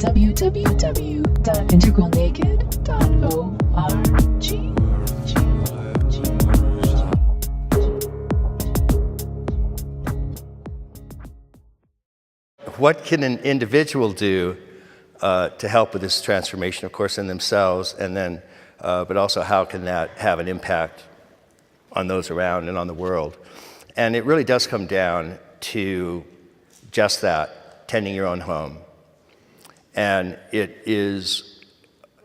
www.integralnaked.org. What can an individual do to help with this transformation, of course, in themselves, and then, but also how can that have an impact on those around and on the world? And it really does come down to just that, tending your own home. And it is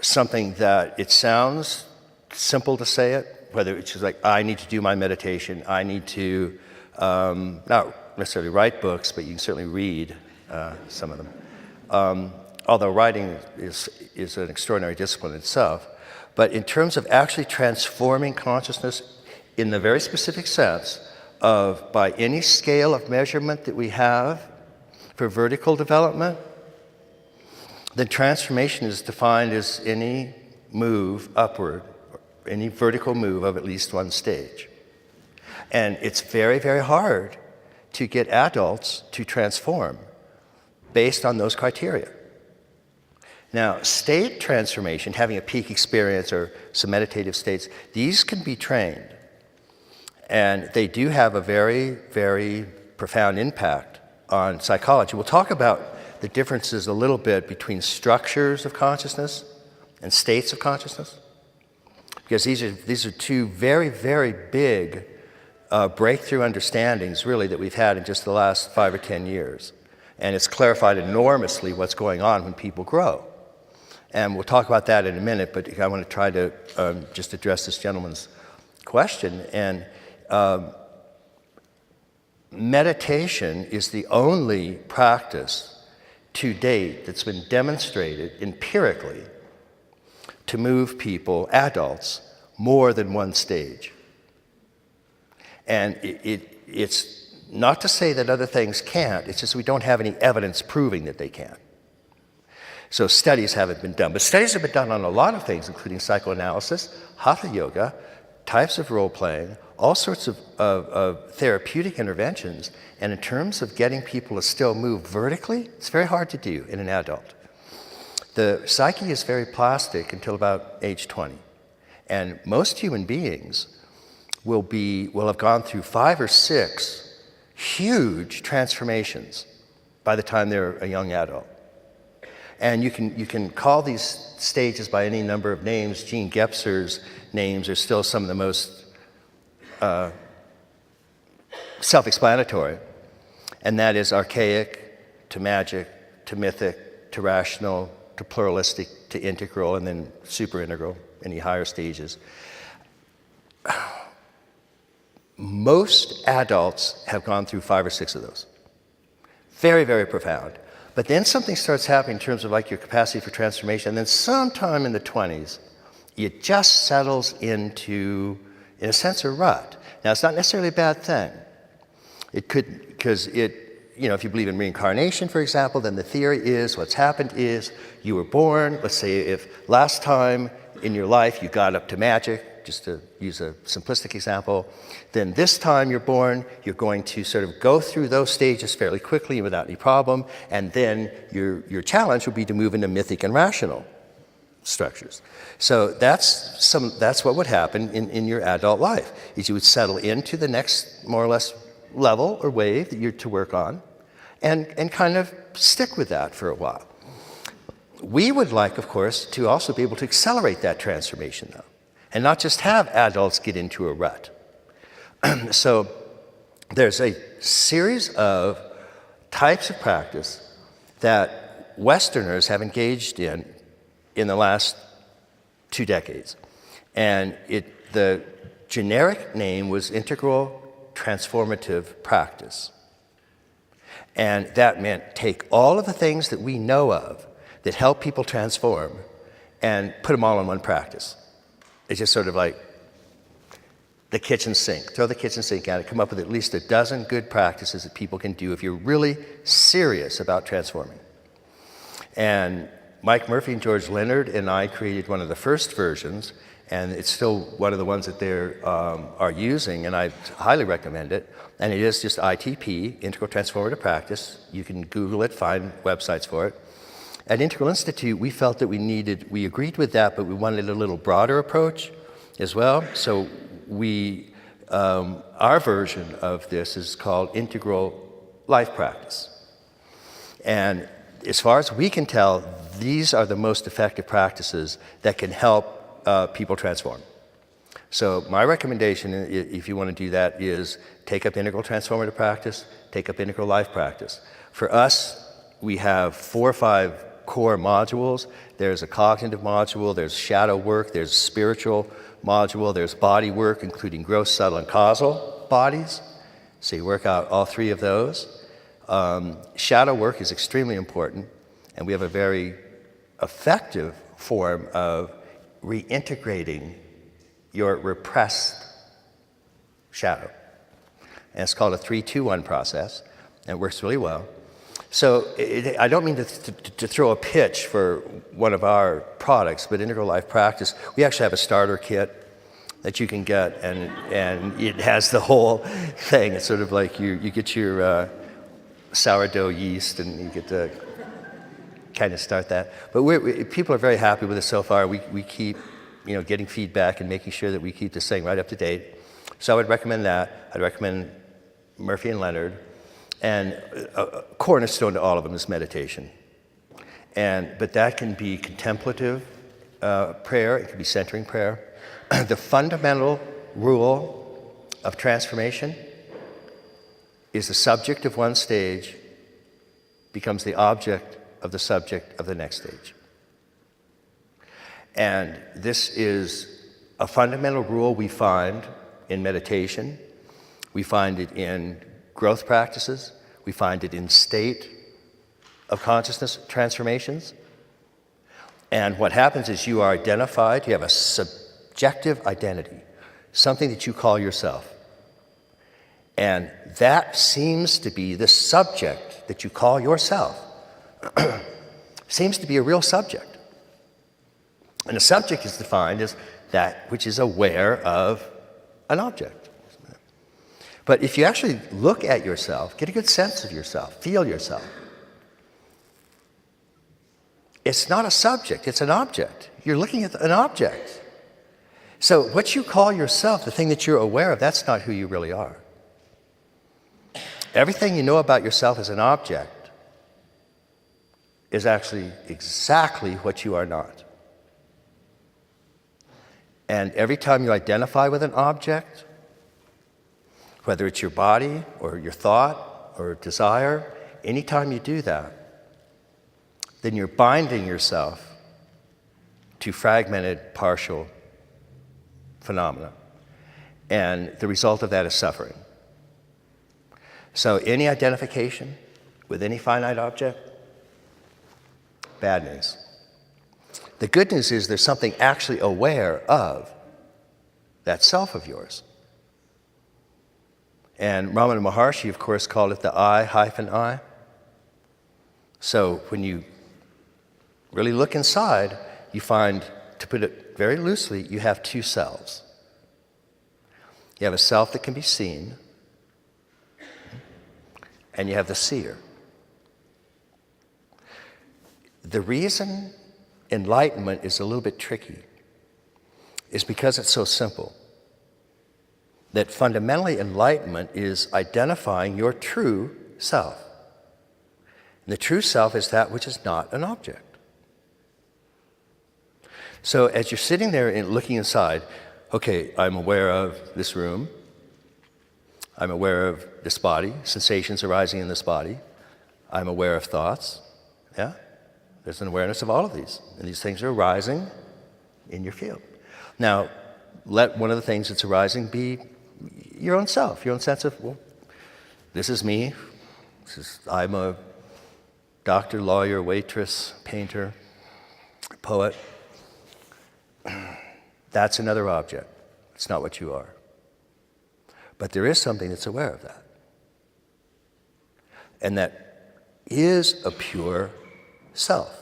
something that it sounds simple to say it, whether it's just like, I need to do my meditation, I need to not necessarily write books, but you can certainly read some of them. Although writing is an extraordinary discipline itself. But in terms of actually transforming consciousness in the very specific sense of, by any scale of measurement that we have for vertical development, then transformation is defined as any move upward, any vertical move of at least one stage. And it's very, very hard to get adults to transform based on those criteria. Now, state transformation, having a peak experience or some meditative states, these can be trained. And they do have a very, very profound impact on psychology. We'll talk about the differences a little bit between structures of consciousness and states of consciousness, because these are two very, very big breakthrough understandings, really, that we've had in just the last 5 or 10 years. And it's clarified enormously what's going on when people grow. And we'll talk about that in a minute, but I want to try to just address this gentleman's question. And meditation is the only practice to date that's been demonstrated empirically to move people, adults, more than one stage. And it's not to say that other things can't, it's just we don't have any evidence proving that they can. So studies haven't been done, but studies have been done on a lot of things, including psychoanalysis, hatha yoga, types of role-playing, all sorts of therapeutic interventions. And in terms of getting people to still move vertically, it's very hard to do in an adult. The psyche is very plastic until about age 20. And most human beings will have gone through 5 or 6 huge transformations by the time they're a young adult. And you can call these stages by any number of names. Gene Gebser's names are still some of the most self-explanatory. And that is archaic to magic to mythic to rational to pluralistic to integral, and then super integral, any higher stages. Most adults have gone through 5 or 6 of those. Very, very profound. But then something starts happening in terms of like your capacity for transformation, and then sometime in the 20s, it just settles into, in a sense, a rut. Now, it's not necessarily a bad thing. It could, because if you believe in reincarnation, for example, then the theory is what's happened is you were born, let's say if last time in your life you got up to magic, just to use a simplistic example, then this time you're born, you're going to sort of go through those stages fairly quickly without any problem, and then your challenge will be to move into mythic and rational structures. So that's what would happen in your adult life, is you would settle into the next, more or less, level or wave that you're to work on, and kind of stick with that for a while. We would like, of course, to also be able to accelerate that transformation, though, and not just have adults get into a rut. So there's a series of types of practice that Westerners have engaged in the last 2 decades. And the generic name was integral transformative practice. And that meant take all of the things that we know of that help people transform and put them all in one practice. It's just sort of like the kitchen sink. Throw the kitchen sink at it, come up with at least a dozen good practices that people can do if you're really serious about transforming. And Mike Murphy and George Leonard and I created one of the first versions, and it's still one of the ones that they are using, and I highly recommend it. And it is just ITP, Integral Transformative Practice. You can Google it, find websites for it. At Integral Institute, we felt that we agreed with that, but we wanted a little broader approach as well. So our version of this is called Integral Life Practice. And as far as we can tell, these are the most effective practices that can help people transform. So my recommendation, if you want to do that, is take up Integral Transformative Practice, take up Integral Life Practice. For us, we have 4 or 5 core modules. There's a cognitive module, there's shadow work, there's spiritual module, there's body work, including gross, subtle, and causal bodies. So you work out all 3 of those. Shadow work is extremely important, and we have a very effective form of reintegrating your repressed shadow. And it's called a 3-2-1 process, and it works really well. So I don't mean to throw a pitch for one of our products, but Integral Life Practice, we actually have a starter kit that you can get, and it has the whole thing. It's sort of like you get your sourdough yeast, and you get to kind of start that. But people are very happy with it so far. We keep getting feedback and making sure that we keep this thing right up to date. So I would recommend that. I'd recommend Murphy and Leonard. And a cornerstone to all of them is meditation. But that can be contemplative prayer, it can be centering prayer. The fundamental rule of transformation is the subject of one stage becomes the object of the subject of the next stage. And this is a fundamental rule we find in meditation. We find it in growth practices. We find it in state of consciousness transformations. And what happens is you are identified, you have a subjective identity, something that you call yourself. And that seems to be the subject that you call yourself, seems to be a real subject. And a subject is defined as that which is aware of an object. But if you actually look at yourself, get a good sense of yourself, feel yourself, it's not a subject, it's an object. You're looking at an object. So what you call yourself, the thing that you're aware of, that's not who you really are. Everything you know about yourself as an object is actually exactly what you are not. And every time you identify with an object, whether it's your body or your thought or desire, anytime you do that, then you're binding yourself to fragmented, partial phenomena. And the result of that is suffering. So any identification with any finite object, bad news. The good news is there's something actually aware of that self of yours. And Ramana Maharshi, of course, called it the I-I. So when you really look inside, you find, to put it very loosely, you have 2 selves. You have a self that can be seen, and you have the seer. The reason enlightenment is a little bit tricky is because it's so simple. That fundamentally enlightenment is identifying your true self. And the true self is that which is not an object. So as you're sitting there and looking inside, okay, I'm aware of this room. I'm aware of this body, sensations arising in this body. I'm aware of thoughts. Yeah? There's an awareness of all of these. And these things are arising in your field. Now, let one of the things that's arising be your own self, your own sense of, well, this is me. I'm a doctor, lawyer, waitress, painter, poet. That's another object. It's not what you are. But there is something that's aware of that. And that is a pure self.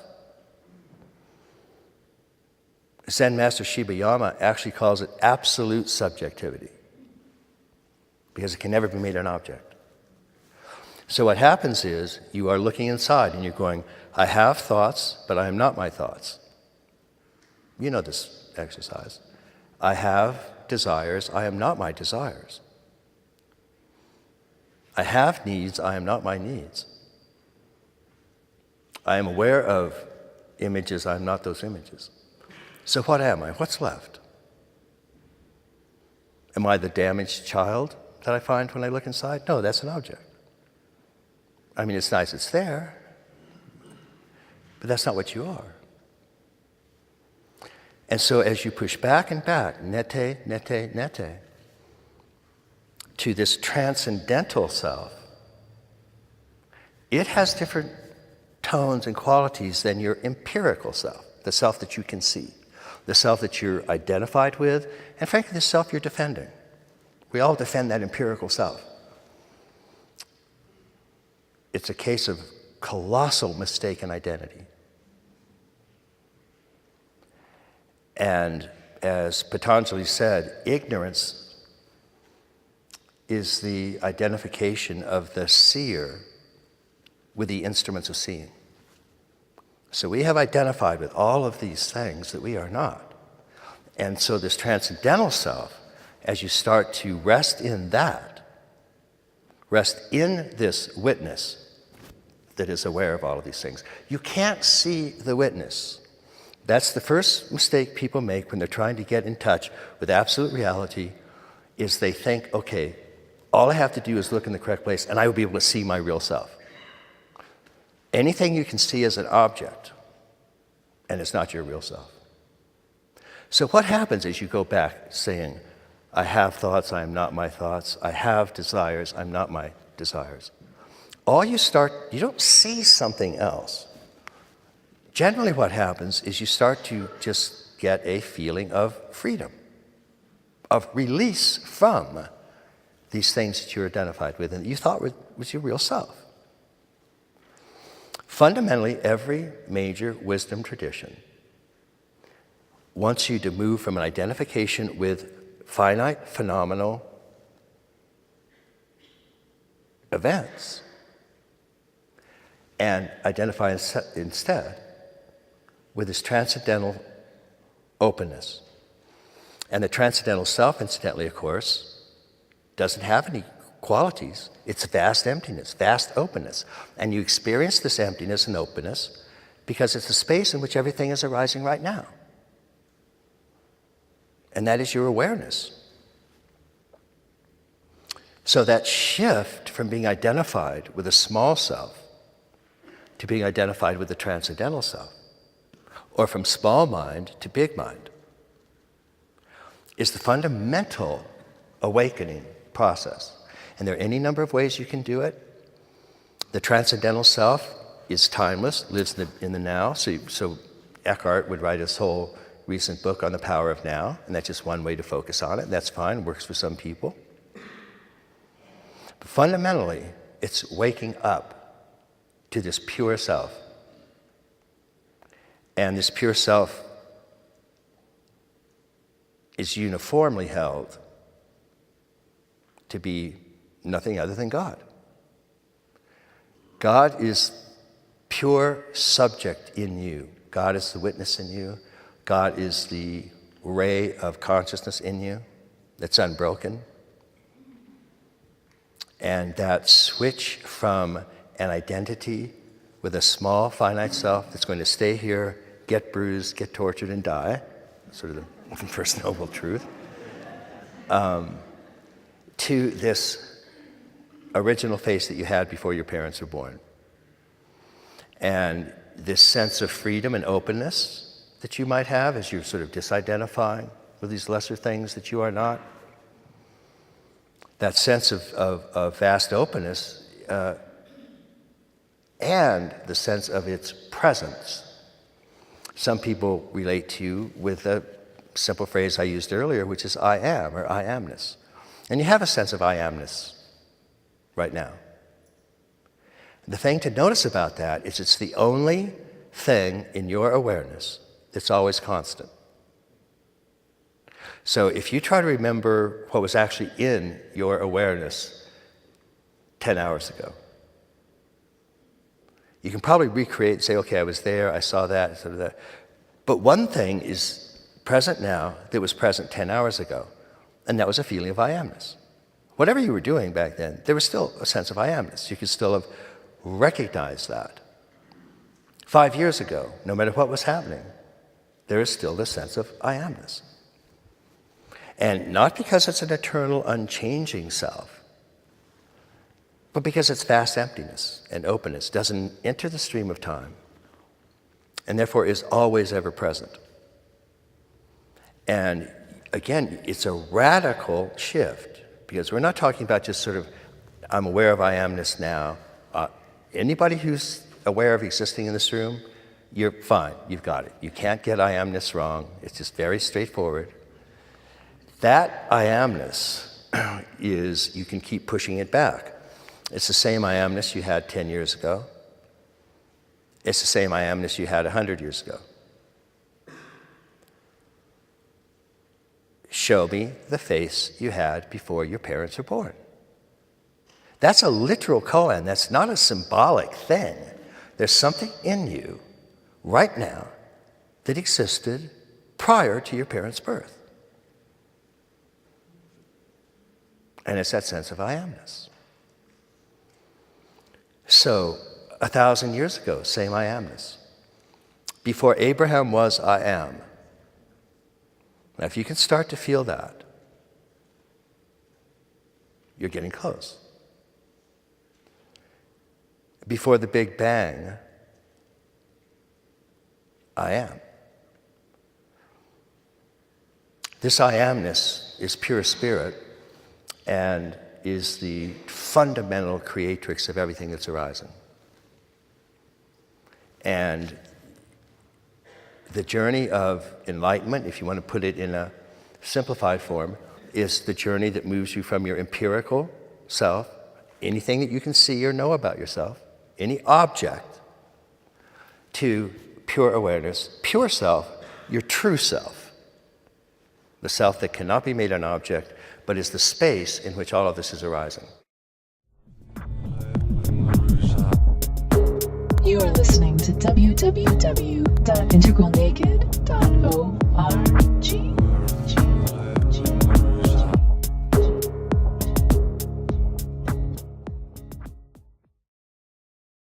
Zen Master Shibayama actually calls it absolute subjectivity, because it can never be made an object. So what happens is you are looking inside and you're going, I have thoughts, but I am not my thoughts. You know this exercise. I have desires, I am not my desires. I have needs, I am not my needs. I am aware of images, I am not those images. So what am I? What's left? Am I the damaged child that I find when I look inside? No, that's an object. I mean, it's nice it's there, but that's not what you are. And so as you push back and back, nete, nete, nete, to this transcendental self, it has different tones and qualities than your empirical self, the self that you can see, the self that you're identified with, and frankly, the self you're defending. We all defend that empirical self. It's a case of colossal mistaken identity. And as Patanjali said, ignorance is the identification of the seer with the instruments of seeing. So we have identified with all of these things that we are not. And so this transcendental self, as you start to rest in that, rest in this witness that is aware of all of these things, you can't see the witness. That's the first mistake people make when they're trying to get in touch with absolute reality, is they think, okay, all I have to do is look in the correct place and I will be able to see my real self. Anything you can see as an object, and it's not your real self. So what happens is you go back saying, I have thoughts, I am not my thoughts. I have desires, I'm not my desires. You don't see something else. Generally what happens is you start to just get a feeling of freedom, of release from these things that you're identified with and that you thought was your real self. Fundamentally, every major wisdom tradition wants you to move from an identification with finite, phenomenal events and identify instead with this transcendental openness. And the transcendental self, incidentally, of course, doesn't have any qualities. It's vast emptiness, vast openness. And you experience this emptiness and openness because it's the space in which everything is arising right now. And that is your awareness. So that shift from being identified with a small self to being identified with the transcendental self, or from small mind to big mind, is the fundamental awakening process. And there are any number of ways you can do it. The transcendental self is timeless, lives in the now. So Eckhart would write his whole recent book on the power of now, and that's just one way to focus on it. That's fine, works for some people. But fundamentally, it's waking up to this pure self. And this pure self is uniformly held to be nothing other than God. God is pure subject in you. God is the witness in you. God is the ray of consciousness in you that's unbroken. And that switch from an identity with a small, finite self that's going to stay here, get bruised, get tortured, and die, sort of the first noble truth, to this original face that you had before your parents were born. And this sense of freedom and openness that you might have as you're sort of disidentifying with these lesser things that you are not. That sense of vast openness and the sense of its presence. Some people relate to you with a simple phrase I used earlier, which is I am, or I amness. And you have a sense of I amness right now. The thing to notice about that is it's the only thing in your awareness that's always constant. So if you try to remember what was actually in your awareness 10 hours ago, You can probably recreate and say, okay, I was there, I saw that, sort of that. But one thing is present now that was present 10 hours ago, and that was a feeling of I amness. Whatever you were doing back then, there was still a sense of I amness. You could still have recognized that. 5 years ago, no matter what was happening, there is still this sense of I amness. And not because it's an eternal, unchanging self, but because it's vast emptiness and openness, doesn't enter the stream of time, and therefore is always ever present. And again, it's a radical shift, because we're not talking about just sort of, I'm aware of I amness now. Anybody who's aware of existing in this room, you're fine, you've got it. You can't get I amness wrong. It's just very straightforward. That I amness is, you can keep pushing it back. It's the same I amness you had 10 years ago. It's the same I amness you had 100 years ago. Show me the face you had before your parents were born. That's a literal koan. That's not a symbolic thing. There's something in you right now that existed prior to your parents' birth. And it's that sense of I amness. So, 1,000 years ago, same I amness. Before Abraham was, I am. Now, if you can start to feel that, you're getting close. Before the Big Bang, I am. This I amness is pure spirit and is the fundamental creatrix of everything that's arising. And the journey of enlightenment, if you want to put it in a simplified form, is the journey that moves you from your empirical self, anything that you can see or know about yourself, any object, to pure awareness, pure self, your true self, the self that cannot be made an object, but is the space in which all of this is arising. You are listening to www.integralnaked.org.